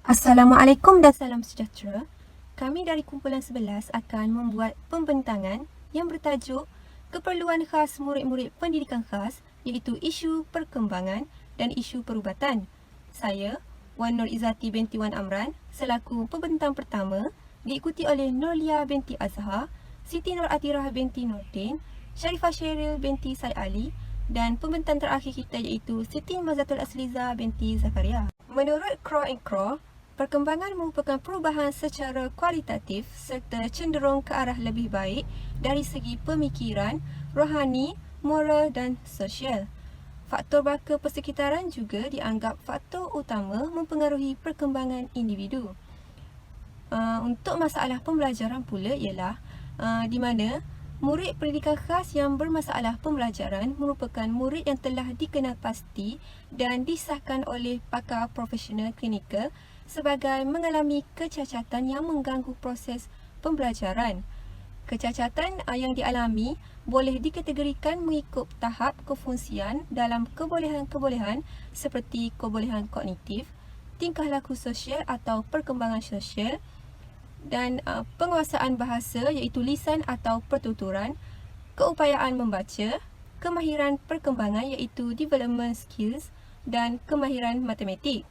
Assalamualaikum dan salam sejahtera. Kami dari kumpulan 11 akan membuat pembentangan yang bertajuk Keperluan Khas Murid-Murid Pendidikan Khas iaitu isu perkembangan dan isu perubatan. Saya, Wan Nur Izzati binti Wan Amran, selaku pembentang pertama, diikuti oleh Nurlia binti Azhar, Siti Nur Atirah binti Nurdin, Sharifah Sheril binti Said Ali dan pembentang terakhir kita iaitu Siti Mazatul Asliza binti Zakaria. Menurut Crow & Crow, perkembangan merupakan perubahan secara kualitatif serta cenderung ke arah lebih baik dari segi pemikiran, rohani, moral dan sosial. Faktor belaka persekitaran juga dianggap faktor utama mempengaruhi perkembangan individu. Untuk masalah pembelajaran pula ialah di mana murid pendidikan khas yang bermasalah pembelajaran merupakan murid yang telah dikenal pasti dan disahkan oleh pakar profesional klinikal sebagai mengalami kecacatan yang mengganggu proses pembelajaran. Kecacatan yang dialami boleh dikategorikan mengikut tahap kefungsian dalam kebolehan-kebolehan seperti kebolehan kognitif, tingkah laku sosial atau perkembangan sosial dan penguasaan bahasa iaitu lisan atau pertuturan, keupayaan membaca, kemahiran perkembangan iaitu development skills dan kemahiran matematik.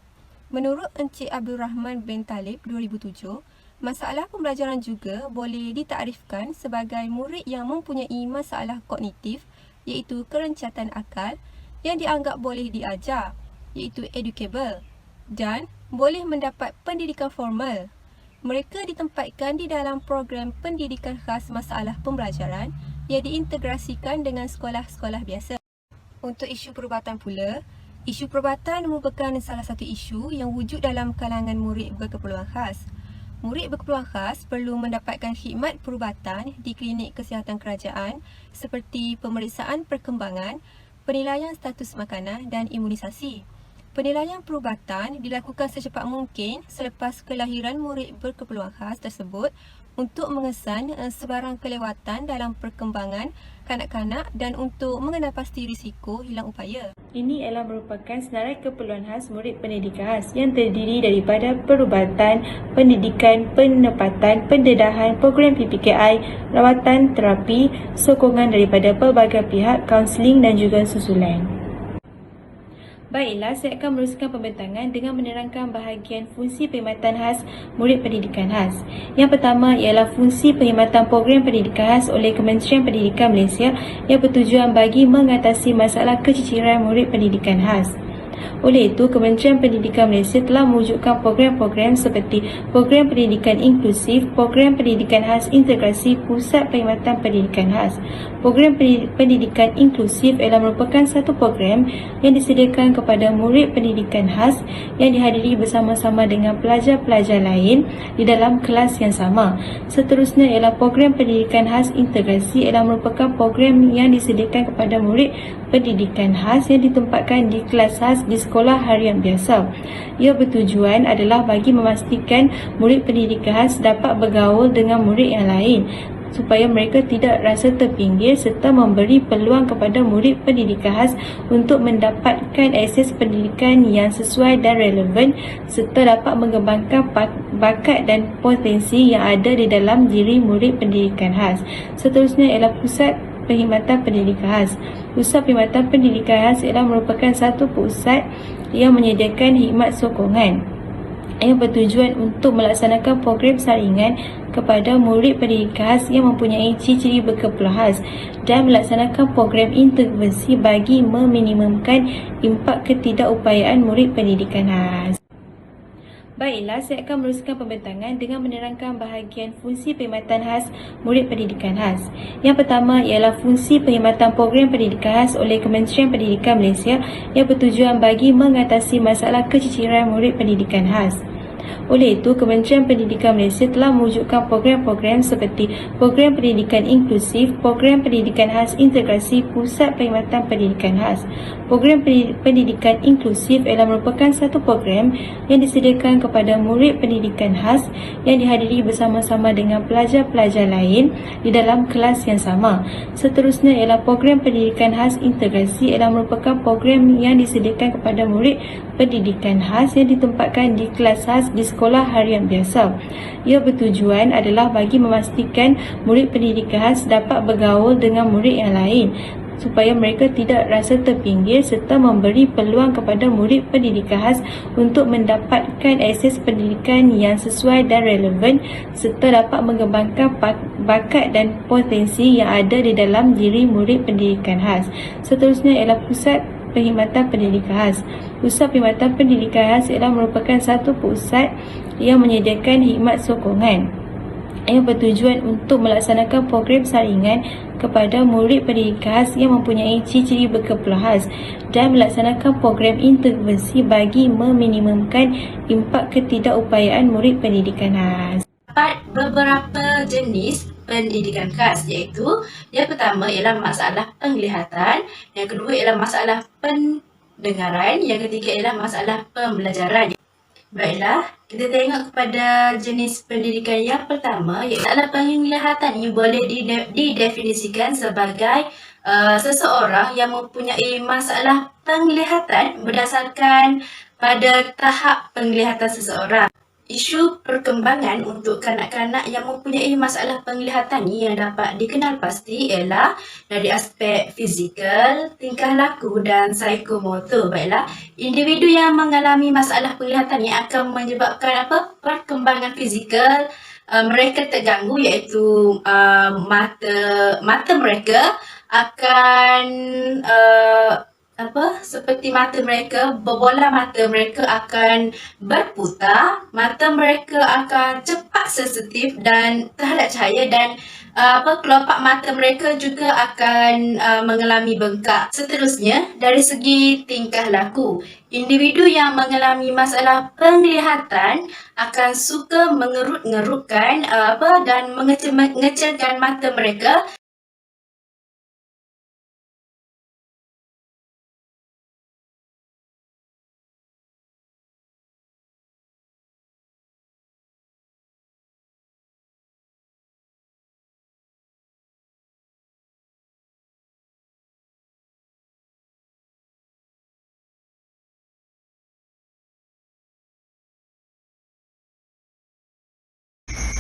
Menurut Encik Abdul Rahman bin Talib 2007, masalah pembelajaran juga boleh ditaktifkan sebagai murid yang mempunyai masalah kognitif iaitu kerencatan akal yang dianggap boleh diajar iaitu educable dan boleh mendapat pendidikan formal. Mereka ditempatkan di dalam program pendidikan khas masalah pembelajaran yang diintegrasikan dengan sekolah-sekolah biasa. Untuk isu perubatan pula, isu perubatan merupakan salah satu isu yang wujud dalam kalangan murid berkeperluan khas. Murid berkeperluan khas perlu mendapatkan khidmat perubatan di klinik kesihatan kerajaan seperti pemeriksaan perkembangan, penilaian status makanan dan imunisasi. Penilaian perubatan dilakukan secepat mungkin selepas kelahiran murid berkeperluan khas tersebut untuk mengesan sebarang kelewatan dalam perkembangan kanak-kanak dan untuk mengenal pasti risiko hilang upaya. Ini adalah merupakan senarai keperluan khas murid pendidikan khas yang terdiri daripada perubatan, pendidikan, penempatan, pendedahan, program PPKI, rawatan, terapi, sokongan daripada pelbagai pihak, kaunseling dan juga susulan. Baiklah, saya akan meneruskan pembentangan dengan menerangkan bahagian fungsi perkhidmatan khas murid pendidikan khas. Yang pertama ialah fungsi perkhidmatan program pendidikan khas oleh Kementerian Pendidikan Malaysia yang bertujuan bagi mengatasi masalah keciciran murid pendidikan khas. Oleh itu, Kementerian Pendidikan Malaysia telah mewujudkan program-program seperti Program Pendidikan Inklusif, Program Pendidikan Khas Integrasi Pusat Perkhidmatan Pendidikan Khas. Program Pendidikan Inklusif adalah merupakan satu program yang disediakan kepada murid pendidikan khas yang dihadiri bersama-sama dengan pelajar-pelajar lain di dalam kelas yang sama. Seterusnya ialah Program Pendidikan Khas Integrasi adalah merupakan program yang disediakan kepada murid pendidikan khas yang ditempatkan di kelas khas di sekolah harian biasa. Ia bertujuan adalah bagi memastikan murid pendidikan khas dapat bergaul dengan murid yang lain supaya mereka tidak rasa terpinggir serta memberi peluang kepada murid pendidikan khas untuk mendapatkan akses pendidikan yang sesuai dan relevan serta dapat mengembangkan bakat dan potensi yang ada di dalam diri murid pendidikan khas. Seterusnya ialah Pusat Perkhidmatan Pendidikan Khas. Pusat Perkhidmatan Pendidikan Khas ialah merupakan satu pusat yang menyediakan khidmat sokongan yang bertujuan untuk melaksanakan program saringan kepada murid pendidikan khas yang mempunyai ciri-ciri berkeperluan khas dan melaksanakan program intervensi bagi meminimumkan impak ketidakupayaan murid pendidikan khas. Baiklah, saya akan meneruskan pembentangan dengan menerangkan bahagian fungsi perkhidmatan khas murid pendidikan khas. Yang pertama ialah fungsi perkhidmatan program pendidikan khas oleh Kementerian Pendidikan Malaysia yang bertujuan bagi mengatasi masalah keciciran murid pendidikan khas. Oleh itu, Kementerian Pendidikan Malaysia telah mewujudkan program-program seperti Program Pendidikan Inklusif, Program Pendidikan Khas Integrasi Pusat Perkhidmatan Pendidikan Khas. Program Pendidikan Inklusif adalah merupakan satu program yang disediakan kepada murid pendidikan khas yang dihadiri bersama-sama dengan pelajar-pelajar lain di dalam kelas yang sama. Seterusnya ialah Program Pendidikan Khas Integrasi adalah merupakan program yang disediakan kepada murid pendidikan khas yang ditempatkan di kelas khas khas di sekolah harian biasa. Ia bertujuan adalah bagi memastikan murid pendidikan khas dapat bergaul dengan murid yang lain supaya mereka tidak rasa terpinggir serta memberi peluang kepada murid pendidikan khas untuk mendapatkan akses pendidikan yang sesuai dan relevan serta dapat mengembangkan bakat dan potensi yang ada di dalam diri murid pendidikan khas. Seterusnya ialah Pusat Perkhidmatan Pendidikan Khas. Pusat Perkhidmatan Pendidikan Khas ialah merupakan satu pusat yang menyediakan khidmat sokongan yang bertujuan untuk melaksanakan program saringan kepada murid pendidikan khas yang mempunyai ciri-ciri berkeperluan khas dan melaksanakan program intervensi bagi meminimumkan impak ketidakupayaan murid pendidikan khas. Terdapat beberapa jenis pendidikan khas, iaitu yang pertama ialah masalah penglihatan, yang kedua ialah masalah pendengaran, yang ketiga ialah masalah pembelajaran. Baiklah, kita tengok kepada jenis pendidikan yang pertama, iaitu penglihatan. Ini boleh didefinisikan sebagai seseorang yang mempunyai masalah penglihatan berdasarkan pada tahap penglihatan seseorang. Isu perkembangan untuk kanak-kanak yang mempunyai masalah penglihatan ni yang dapat dikenal pasti ialah dari aspek fizikal, tingkah laku dan psikomotor. Baiklah, individu yang mengalami masalah penglihatan ni akan menyebabkan perkembangan fizikal mereka terganggu, iaitu mata mereka akan seperti mata mereka, bola mata mereka akan berputar, mata mereka akan cepat sensitif dan terhadap cahaya dan kelopak mata mereka juga akan mengalami bengkak. Seterusnya, dari segi tingkah laku, individu yang mengalami masalah penglihatan akan suka mengerut-ngerutkan dan mengecilkan mata mereka.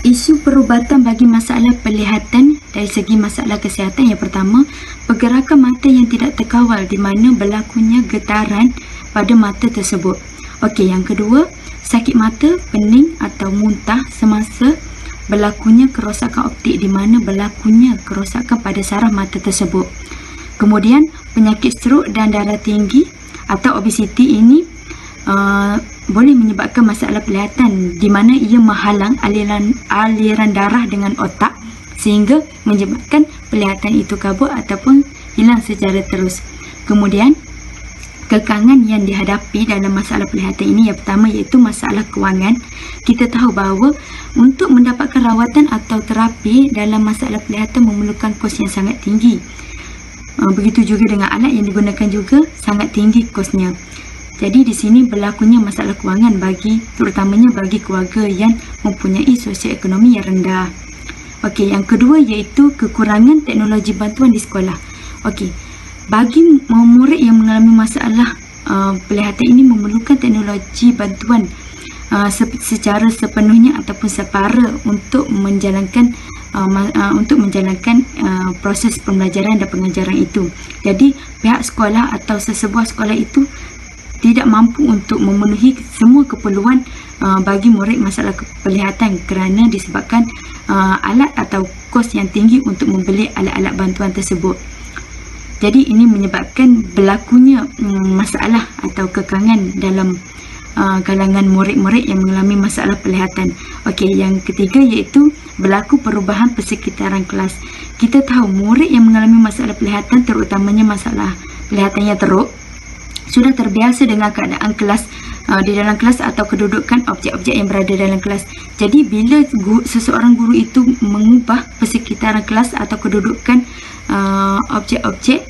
Isu perubatan bagi masalah penglihatan dari segi masalah kesihatan, yang pertama, pergerakan mata yang tidak terkawal di mana berlakunya getaran pada mata tersebut. Okey, yang kedua, sakit mata, pening atau muntah semasa berlakunya kerosakan optik di mana berlakunya kerosakan pada saraf mata tersebut. Kemudian, penyakit strok dan darah tinggi atau obesiti ini boleh menyebabkan masalah penglihatan di mana ia menghalang aliran darah dengan otak sehingga menyebabkan penglihatan itu kabur ataupun hilang secara terus. Kemudian, kekangan yang dihadapi dalam masalah penglihatan ini yang pertama iaitu masalah kewangan. Kita tahu bahawa untuk mendapatkan rawatan atau terapi dalam masalah penglihatan memerlukan kos yang sangat tinggi. Begitu juga dengan alat yang digunakan juga sangat tinggi kosnya. Jadi di sini berlakunya masalah kewangan terutamanya bagi keluarga yang mempunyai sosioekonomi yang rendah. Okey, yang kedua iaitu kekurangan teknologi bantuan di sekolah. Okey, bagi murid yang mengalami masalah penglihatan ini memerlukan teknologi bantuan secara sepenuhnya ataupun separa untuk menjalankan proses pembelajaran dan pengajaran itu. Jadi pihak sekolah atau sesebuah sekolah itu tidak mampu untuk memenuhi semua keperluan bagi murid masalah penglihatan kerana disebabkan alat atau kos yang tinggi untuk membeli alat-alat bantuan tersebut. Jadi ini menyebabkan berlakunya masalah atau kekangan dalam kalangan murid-murid yang mengalami masalah penglihatan. Okey, yang ketiga iaitu berlaku perubahan persekitaran kelas. Kita tahu murid yang mengalami masalah penglihatan terutamanya masalah penglihatan yang teruk sudah terbiasa dengan keadaan kelas di dalam kelas atau kedudukan objek-objek yang berada dalam kelas. Jadi bila seseorang guru itu mengubah persekitaran kelas atau kedudukan objek-objek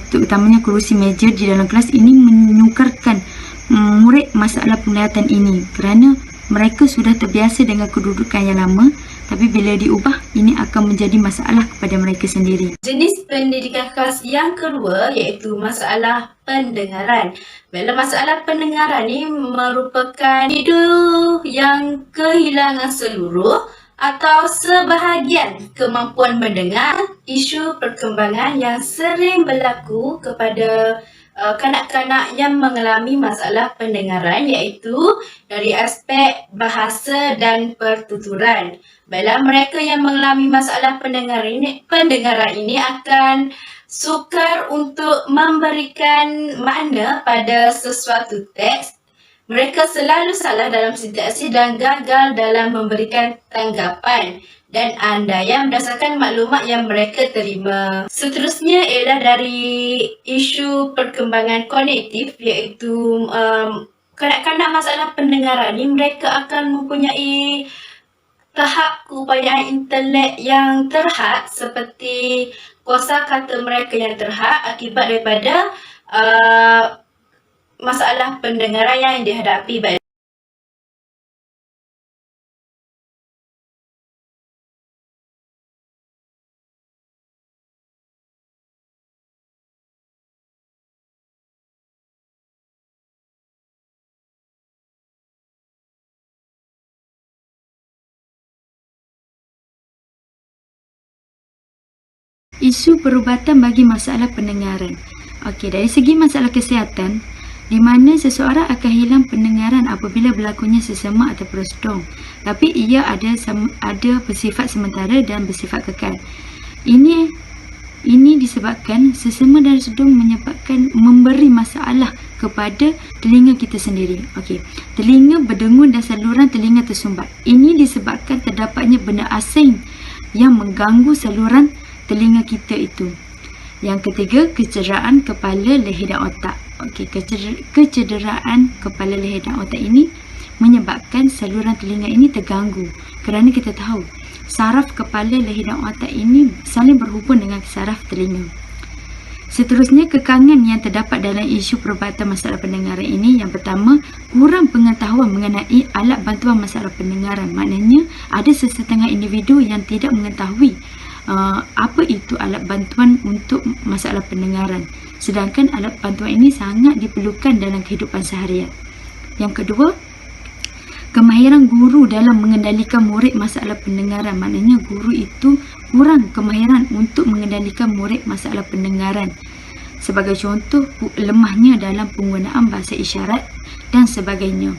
terutamanya kerusi meja di dalam kelas, ini menyukarkan murid masalah penglihatan ini kerana mereka sudah terbiasa dengan kedudukan yang lama Tapi bila diubah, ini akan menjadi masalah kepada mereka sendiri. Jenis pendidikan khas yang kedua iaitu masalah pendengaran. Bila masalah pendengaran ni merupakan individu yang kehilangan seluruh atau sebahagian kemampuan mendengar. Isu perkembangan yang sering berlaku kepada kanak-kanak yang mengalami masalah pendengaran iaitu dari aspek bahasa dan pertuturan. Bila mereka yang mengalami masalah pendengaran ini akan sukar untuk memberikan makna pada sesuatu teks. Mereka selalu salah dalam sintaksi dan gagal dalam memberikan tanggapan dan andaian berdasarkan maklumat yang mereka terima. Seterusnya ialah dari isu perkembangan kognitif iaitu kanak-kanak masalah pendengaran ni mereka akan mempunyai tahap keupayaan intelek yang terhad seperti kosakata mereka yang terhad akibat daripada masalah pendengaran yang dihadapi. Isu perubatan bagi masalah pendengaran. Okey, dari segi masalah kesihatan, di mana seseorang akan hilang pendengaran apabila berlakunya sesemak atau prosedong. Tapi ia ada bersifat sementara dan bersifat kekal. Ini disebabkan sesema dan sedung menyebabkan memberi masalah kepada telinga kita sendiri. Okey, telinga berdengung dan saluran telinga tersumbat. Ini disebabkan terdapatnya benda asing yang mengganggu saluran telinga kita itu. Yang ketiga, kecederaan kepala, leher dan otak. Okey, kecederaan kepala, leher dan otak ini menyebabkan saluran telinga ini terganggu. Kerana kita tahu saraf kepala, leher dan otak ini saling berhubung dengan saraf telinga. Seterusnya, kekangan yang terdapat dalam isu perubatan masalah pendengaran ini. Yang pertama, kurang pengetahuan mengenai alat bantuan masalah pendengaran. Maknanya, ada sesetengah individu yang tidak mengetahui apa itu alat bantuan untuk masalah pendengaran. Sedangkan alat bantuan ini sangat diperlukan dalam kehidupan seharian. Yang kedua, kemahiran guru dalam mengendalikan murid masalah pendengaran. Maknanya guru itu kurang kemahiran untuk mengendalikan murid masalah pendengaran. Sebagai contoh, lemahnya dalam penggunaan bahasa isyarat dan sebagainya.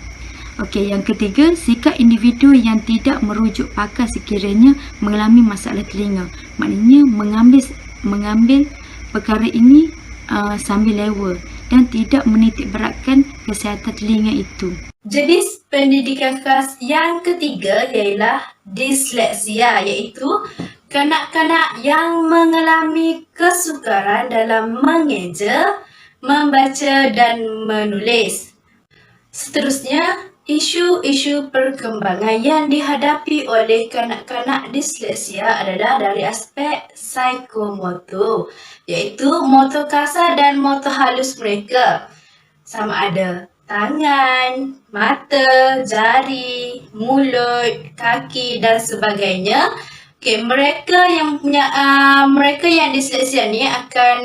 Okey, yang ketiga, sikap individu yang tidak merujuk pakar sekiranya mengalami masalah telinga. Maknanya mengambil perkara ini sambil lewa dan tidak menitik beratkan kesihatan telinga itu. Jenis pendidikan khas yang ketiga ialah disleksia, iaitu kanak-kanak yang mengalami kesukaran dalam mengeja, membaca dan menulis. Seterusnya, isu-isu perkembangan yang dihadapi oleh kanak-kanak disleksia adalah dari aspek psikomotor, iaitu motor kasar dan motor halus mereka. Sama ada tangan, mata, jari, mulut, kaki dan sebagainya. Okay, mereka yang disleksia ni akan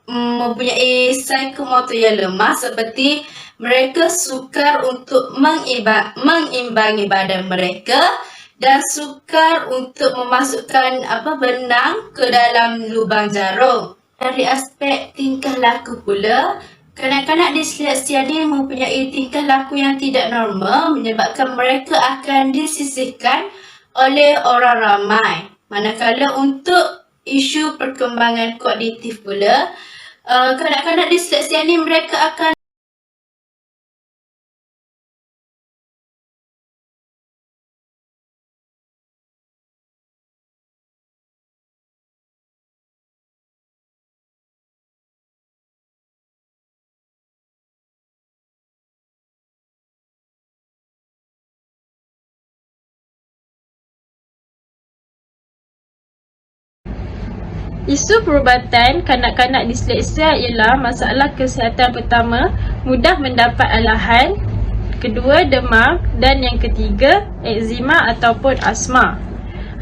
mempunyai psikomotor yang lemah seperti mereka sukar untuk mengimbangi badan mereka dan sukar untuk memasukkan benang ke dalam lubang jarum. Dari aspek tingkah laku pula, kanak-kanak disleksia ni mempunyai tingkah laku yang tidak normal menyebabkan mereka akan disisihkan oleh orang ramai. Manakala untuk isu perkembangan kognitif pula, kanak-kanak disleksia ni mereka akan Isu perubatan kanak-kanak disleksia ialah masalah kesihatan pertama, mudah mendapat alahan, kedua demam dan yang ketiga, eczema ataupun asma.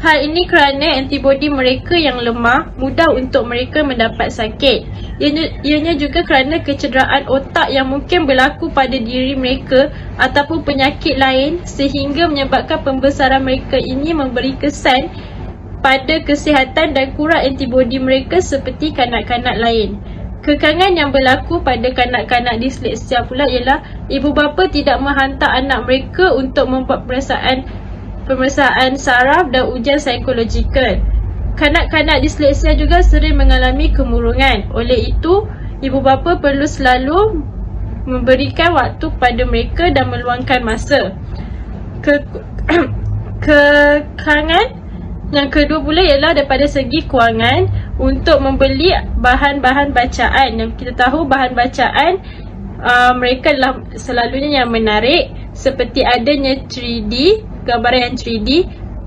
Hal ini kerana antibodi mereka yang lemah mudah untuk mereka mendapat sakit. Ianya juga kerana kecederaan otak yang mungkin berlaku pada diri mereka ataupun penyakit lain sehingga menyebabkan pembesaran mereka ini memberi kesan pada kesihatan dan kurang antibodi mereka seperti kanak-kanak lain. Kekangan yang berlaku pada kanak-kanak disleksia pula ialah ibu bapa tidak menghantar anak mereka untuk membuat pemeriksaan saraf dan ujian psikologikal. Kanak-kanak disleksia juga sering mengalami kemurungan. Oleh itu, ibu bapa perlu selalu memberikan waktu kepada mereka dan meluangkan masa. Kekangan yang kedua pula ialah daripada segi kewangan untuk membeli bahan-bahan bacaan. Yang kita tahu bahan bacaan mereka adalah selalunya yang menarik seperti adanya 3D, gambaran yang 3D,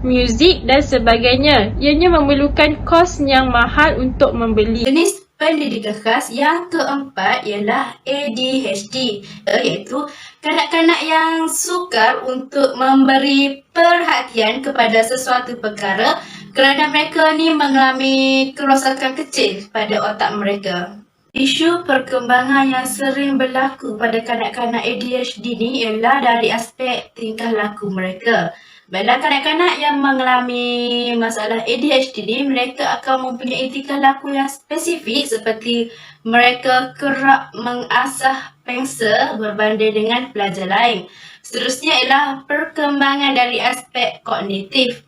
muzik dan sebagainya. Ianya memerlukan kos yang mahal untuk membeli. Jenis pendidikan khas yang keempat ialah ADHD, iaitu kanak-kanak yang sukar untuk memberi perhatian kepada sesuatu perkara kerana mereka ni mengalami kerosakan kecil pada otak mereka. Isu perkembangan yang sering berlaku pada kanak-kanak ADHD ni ialah dari aspek tingkah laku mereka. Bila kanak-kanak yang mengalami masalah ADHD ni, mereka akan mempunyai tingkah laku yang spesifik seperti mereka kerap mengasah pensel berbanding dengan pelajar lain. Seterusnya ialah perkembangan dari aspek kognitif.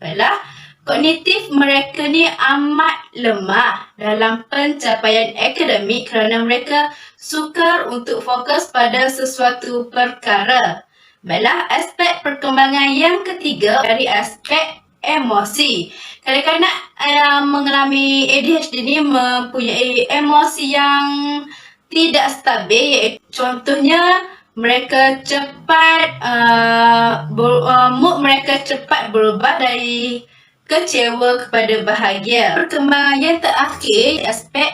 Kognitif mereka ni amat lemah dalam pencapaian akademik kerana mereka sukar untuk fokus pada sesuatu perkara. Baiklah, aspek perkembangan yang ketiga dari aspek emosi. Kanak-kanak yang mengalami ADHD ni mempunyai emosi yang tidak stabil. Contohnya, mereka cepat, mood mereka cepat berubah dari kecewa kepada bahagia. Perkembangan yang terakhir, aspek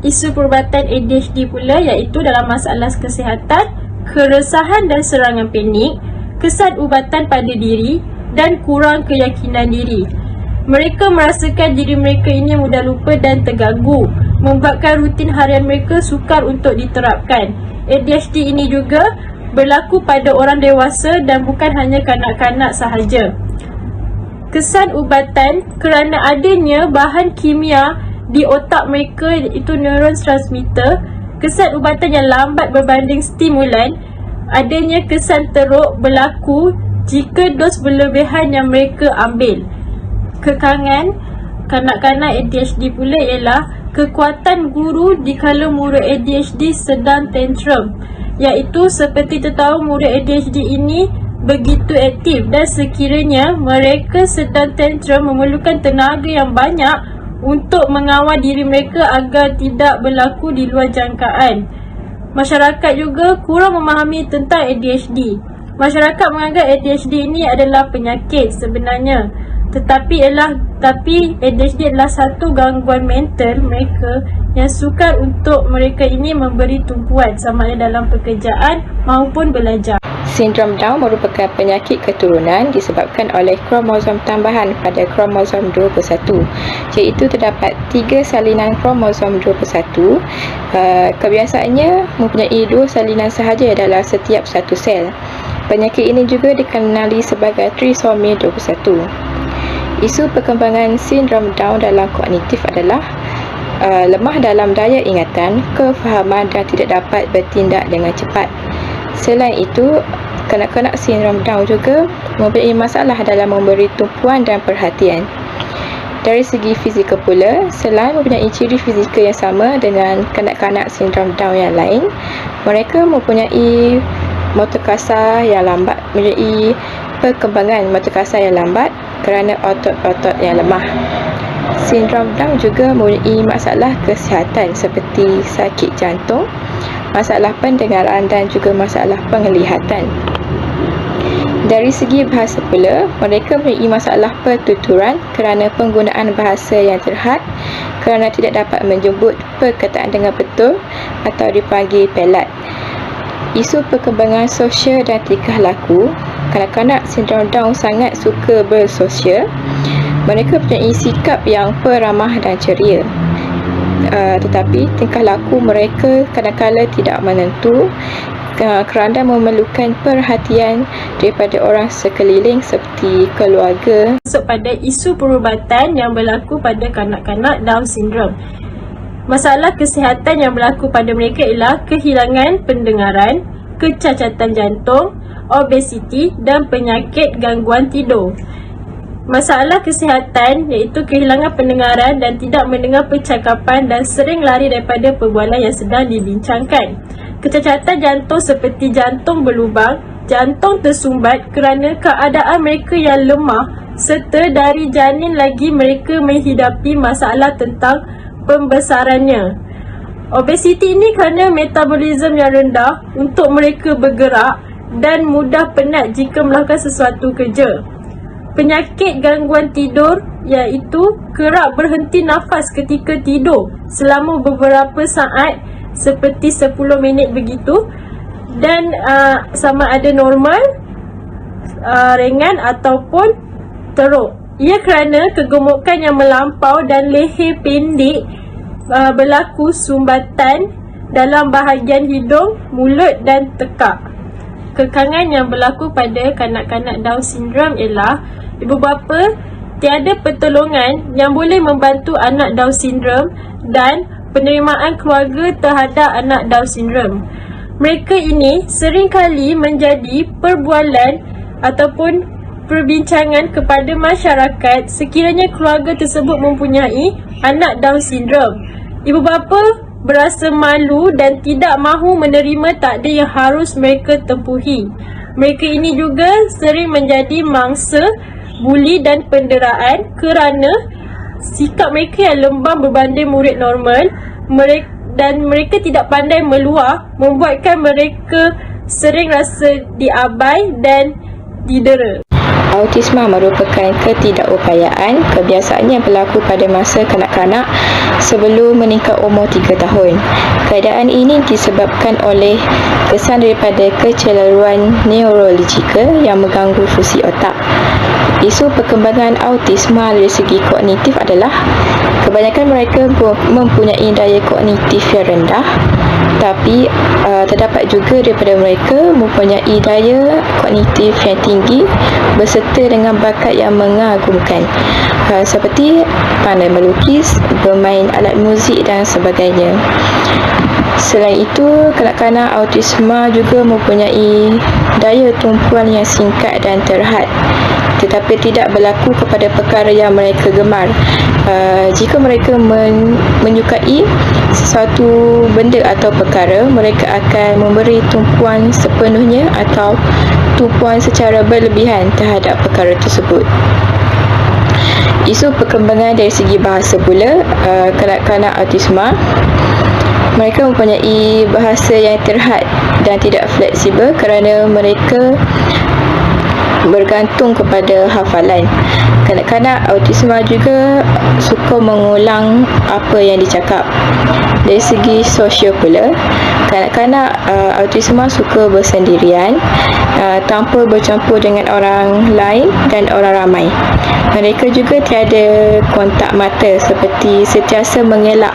isu perubatan ADHD pula iaitu dalam masalah kesihatan, keresahan dan serangan panik, kesan ubatan pada diri dan kurang keyakinan diri. Mereka merasakan diri mereka ini mudah lupa dan terganggu, membuatkan rutin harian mereka sukar untuk diterapkan. ADHD ini juga berlaku pada orang dewasa dan bukan hanya kanak-kanak sahaja. Kesan ubatan kerana adanya bahan kimia di otak mereka iaitu neurotransmitter, kesan ubatan yang lambat berbanding stimulan, adanya kesan teruk berlaku jika dos berlebihan yang mereka ambil. Kekangan kanak-kanak ADHD pula ialah kekuatan guru dikala murid ADHD sedang tantrum, iaitu seperti kita tahu murid ADHD ini begitu aktif dan sekiranya mereka sedang tantrum memerlukan tenaga yang banyak untuk mengawal diri mereka agar tidak berlaku di luar jangkaan. Masyarakat juga kurang memahami tentang ADHD. Masyarakat menganggap ADHD ini adalah penyakit sebenarnya. Tetapi ADHD adalah satu gangguan mental mereka yang sukar untuk mereka ini memberi tumpuan sama ada dalam pekerjaan maupun belajar. Sindrom Down merupakan penyakit keturunan disebabkan oleh kromosom tambahan pada kromosom 21, iaitu terdapat 3 salinan kromosom 21. Kebiasaannya mempunyai 2 salinan sahaja dalam setiap satu sel. Penyakit ini juga dikenali sebagai trisomi 21. Isu perkembangan sindrom Down dalam kognitif adalah lemah dalam daya ingatan, kefahaman dan tidak dapat bertindak dengan cepat. Selain itu, kanak-kanak sindrom Down juga mempunyai masalah dalam memberi tumpuan dan perhatian. Dari segi fizikal pula, selain mempunyai ciri fizikal yang sama dengan kanak-kanak sindrom Down yang lain, mereka mempunyai motor kasar yang lambat, mempunyai perkembangan motor kasar yang lambat kerana otot-otot yang lemah. Sindrom Down juga mempunyai masalah kesihatan seperti sakit jantung, masalah pendengaran dan juga masalah penglihatan. Dari segi bahasa pula, mereka mempunyai masalah pertuturan kerana penggunaan bahasa yang terhad, kerana tidak dapat menjemput perkataan dengan betul atau dipanggil pelat. Isu perkembangan sosial dan tingkah laku, kanak-kanak sindrom Down sangat suka bersosial. Mereka mempunyai sikap yang peramah dan ceria. Tetapi tingkah laku mereka kadang-kala tidak menentu kerana memerlukan perhatian daripada orang sekeliling seperti keluarga. Masuk pada isu perubatan yang berlaku pada kanak-kanak Down syndrome. Masalah kesihatan yang berlaku pada mereka ialah kehilangan pendengaran, kecacatan jantung, obesiti dan penyakit gangguan tidur. Masalah kesihatan iaitu kehilangan pendengaran dan tidak mendengar percakapan dan sering lari daripada perbualan yang sedang dibincangkan. Kecacatan jantung seperti jantung berlubang, jantung tersumbat kerana keadaan mereka yang lemah serta dari janin lagi mereka menghidapi masalah tentang pembesarannya. Obesiti ini kerana metabolisme yang rendah untuk mereka bergerak dan mudah penat jika melakukan sesuatu kerja. Penyakit gangguan tidur iaitu kerap berhenti nafas ketika tidur selama beberapa saat seperti 10 minit begitu dan sama ada normal, ringan ataupun teruk. Ia kerana kegemukan yang melampau dan leher pendek, berlaku sumbatan dalam bahagian hidung, mulut dan tekak. Kekangan yang berlaku pada kanak-kanak Down syndrome ialah ibu bapa tiada pertolongan yang boleh membantu anak Down syndrome dan penerimaan keluarga terhadap anak Down syndrome. Mereka ini seringkali menjadi perbualan ataupun perbincangan kepada masyarakat sekiranya keluarga tersebut mempunyai anak Down syndrome. Ibu bapa berasa malu dan tidak mahu menerima takdir yang harus mereka tempuhi. Mereka ini juga sering menjadi mangsa buli dan penderaan kerana sikap mereka yang lembam berbanding murid normal dan mereka tidak pandai meluah membuatkan mereka sering rasa diabai dan didera. Autisma merupakan ketidakupayaan kebiasaan yang berlaku pada masa kanak-kanak sebelum meningkat umur 3 tahun. Keadaan ini disebabkan oleh kesan daripada kecelaruan neurologikal yang mengganggu fungsi otak. Isu perkembangan autisma dari segi kognitif adalah kebanyakan mereka mempunyai daya kognitif yang rendah, tapi terdapat juga daripada mereka mempunyai daya kognitif yang tinggi berserta dengan bakat yang mengagumkan, seperti pandai melukis, bermain alat muzik dan sebagainya. Selain itu, kanak-kanak autisma juga mempunyai daya tumpuan yang singkat dan terhad, tetapi tidak berlaku kepada perkara yang mereka gemar. Jika mereka menyukai sesuatu benda atau perkara, mereka akan memberi tumpuan sepenuhnya atau tumpuan secara berlebihan terhadap perkara tersebut. Isu perkembangan dari segi bahasa pula, kanak-kanak autisma mereka mempunyai bahasa yang terhad dan tidak fleksibel kerana mereka bergantung kepada hafalan. Kanak-kanak autisma juga suka mengulang apa yang dicakap. Dari segi sosial pula, kanak-kanak autisma suka bersendirian tanpa bercampur dengan orang lain dan orang ramai. Mereka juga tiada kontak mata seperti sentiasa mengelak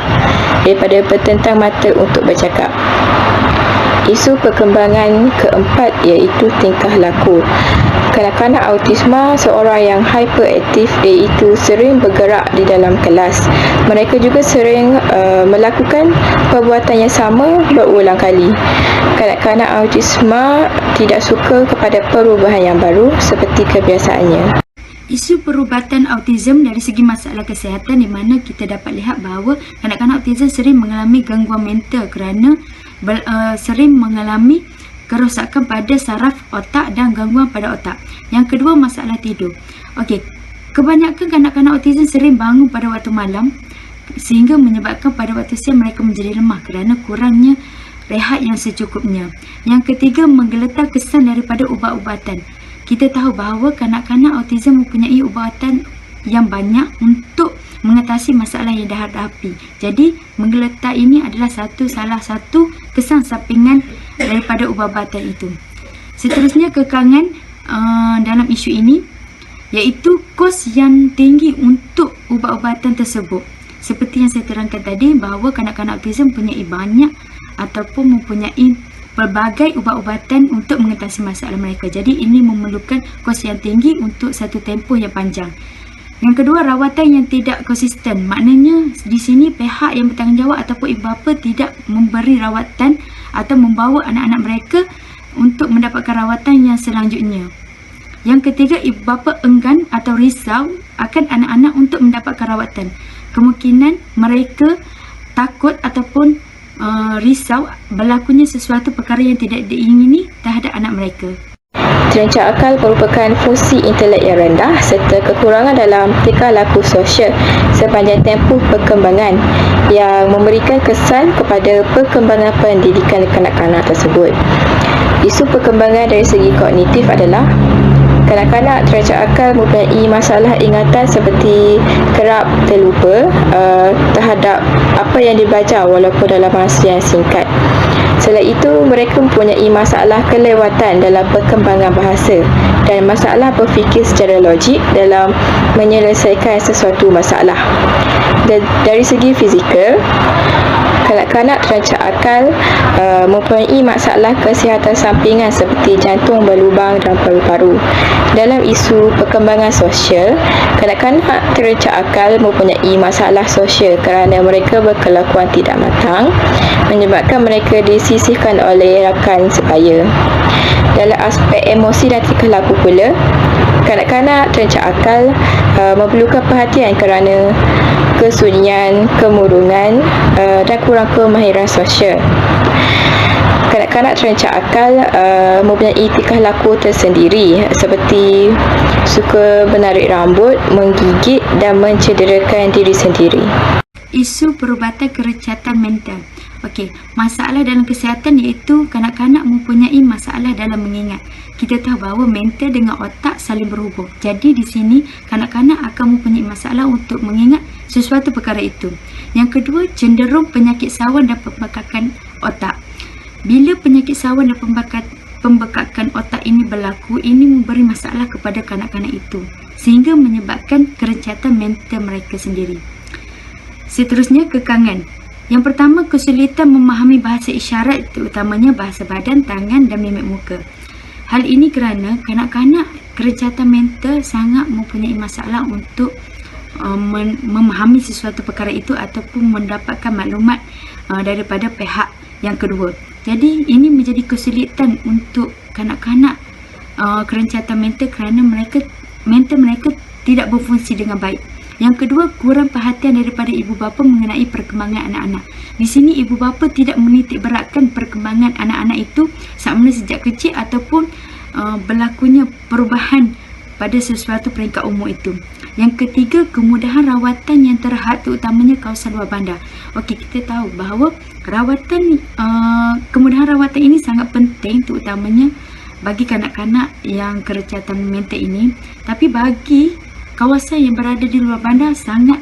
daripada bertentang mata untuk bercakap. Isu perkembangan keempat iaitu tingkah laku. Kanak-kanak autisma seorang yang hyperaktif, iaitu sering bergerak di dalam kelas. Mereka juga sering melakukan perbuatan yang sama berulang kali. Kanak-kanak autisma tidak suka kepada perubahan yang baru seperti kebiasaannya. Isu perubatan autism dari segi masalah kesihatan di mana kita dapat lihat bahawa kanak-kanak autism sering mengalami gangguan mental kerana sering mengalami kerosakan pada saraf otak dan gangguan pada otak. Yang kedua, masalah tidur. Okey, Kebanyakan kanak-kanak autism sering bangun pada waktu malam sehingga menyebabkan pada waktu siang mereka menjadi lemah kerana kurangnya rehat yang secukupnya. Yang ketiga, menggeletar kesan daripada ubat-ubatan. Kita tahu bahawa kanak-kanak autism mempunyai ubatan yang banyak untuk mengatasi masalah yang dah hadapi. Jadi, menggeletar ini adalah salah satu kesan sampingan daripada ubat-ubatan itu. Seterusnya, kekangan dalam isu ini iaitu kos yang tinggi untuk ubat-ubatan tersebut. Seperti yang saya terangkan tadi bahawa kanak-kanak autism mempunyai banyak ataupun mempunyai pelbagai ubat-ubatan untuk mengatasi masalah mereka. Jadi ini memerlukan kos yang tinggi untuk satu tempoh yang panjang. Yang kedua, rawatan yang tidak konsisten. Maknanya di sini pihak yang bertanggungjawab ataupun ibu bapa tidak memberi rawatan atau membawa anak-anak mereka untuk mendapatkan rawatan yang selanjutnya. Yang ketiga, ibu bapa enggan atau risau akan anak-anak untuk mendapatkan rawatan. Kemungkinan mereka takut ataupun risau berlakunya sesuatu perkara yang tidak diingini terhadap anak mereka. Terancam akal merupakan fungsi intelek yang rendah serta kekurangan dalam tingkah laku sosial sepanjang tempoh perkembangan yang memberikan kesan kepada perkembangan pendidikan kanak-kanak tersebut. Isu perkembangan dari segi kognitif adalah kanak-kanak terancam akal mempunyai masalah ingatan seperti kerap terlupa terhadap apa yang dibaca walaupun dalam masa yang singkat. Selain itu, mereka mempunyai masalah kelewatan dalam perkembangan bahasa dan masalah berfikir secara logik dalam menyelesaikan sesuatu masalah. Dari segi fizikal, kanak-kanak terancam akal mempunyai masalah kesihatan sampingan seperti jantung berlubang dan paru-paru. Dalam isu perkembangan sosial, kanak-kanak terancam akal mempunyai masalah sosial kerana mereka berkelakuan tidak matang, menyebabkan mereka disisihkan oleh rakan sebaya. Dalam aspek emosi dan tingkah laku pula, kanak-kanak terancam akal memerlukan perhatian kerana kesunyian, kemurungan dan kurang kemahiran sosial. Kanak-kanak terancam akal mempunyai tingkah laku tersendiri seperti suka menarik rambut, menggigit dan mencederakan diri sendiri. Isu perubatan kerecatan mental. Okey, masalah dalam kesihatan iaitu kanak-kanak mempunyai masalah dalam mengingat. Kita tahu bahawa mental dengan otak saling berhubung. Jadi di sini kanak-kanak akan mempunyai masalah untuk mengingat sesuatu perkara itu. Yang kedua, cenderung penyakit sawan dan pembekakan otak. Bila penyakit sawan dan pembekakan otak ini berlaku, ini memberi masalah kepada kanak-kanak itu sehingga menyebabkan kerecatan mental mereka sendiri. Seterusnya, kekangan. Yang pertama, kesulitan memahami bahasa isyarat, terutamanya bahasa badan, tangan dan mimik muka. Hal ini kerana kanak-kanak kerecatan mental sangat mempunyai masalah untuk memahami sesuatu perkara itu ataupun mendapatkan maklumat daripada pihak yang kedua. Jadi ini menjadi kesulitan untuk kanak-kanak kerecatan mental kerana mental mereka tidak berfungsi dengan baik. Yang kedua, kurang perhatian daripada ibu bapa mengenai perkembangan anak-anak. Di sini ibu bapa tidak menitik beratkan perkembangan anak-anak itu sama ada sejak kecil ataupun berlakunya perubahan pada sesuatu peringkat umur itu. Yang ketiga, kemudahan rawatan yang terhad terutamanya kawasan luar bandar. Okey, kita tahu bahawa kemudahan rawatan ini sangat penting terutamanya bagi kanak-kanak yang kerecatan mental ini. Tapi bagi kawasan yang berada di luar bandar sangat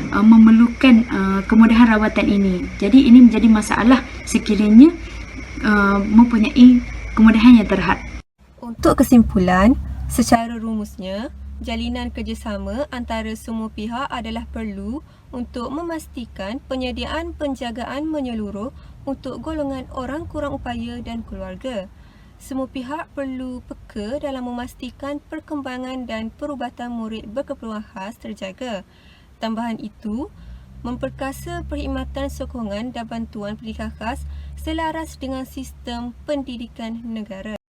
memerlukan kemudahan rawatan ini. Jadi ini menjadi masalah sekiranya mempunyai kemudahan yang terhad. Untuk kesimpulan, secara rumusnya, jalinan kerjasama antara semua pihak adalah perlu untuk memastikan penyediaan penjagaan menyeluruh untuk golongan orang kurang upaya dan keluarga. Semua pihak perlu peka dalam memastikan perkembangan dan perubatan murid berkeperluan khas terjaga. Tambahan itu, memperkasa perkhidmatan sokongan dan bantuan pendidikan khas selaras dengan sistem pendidikan negara.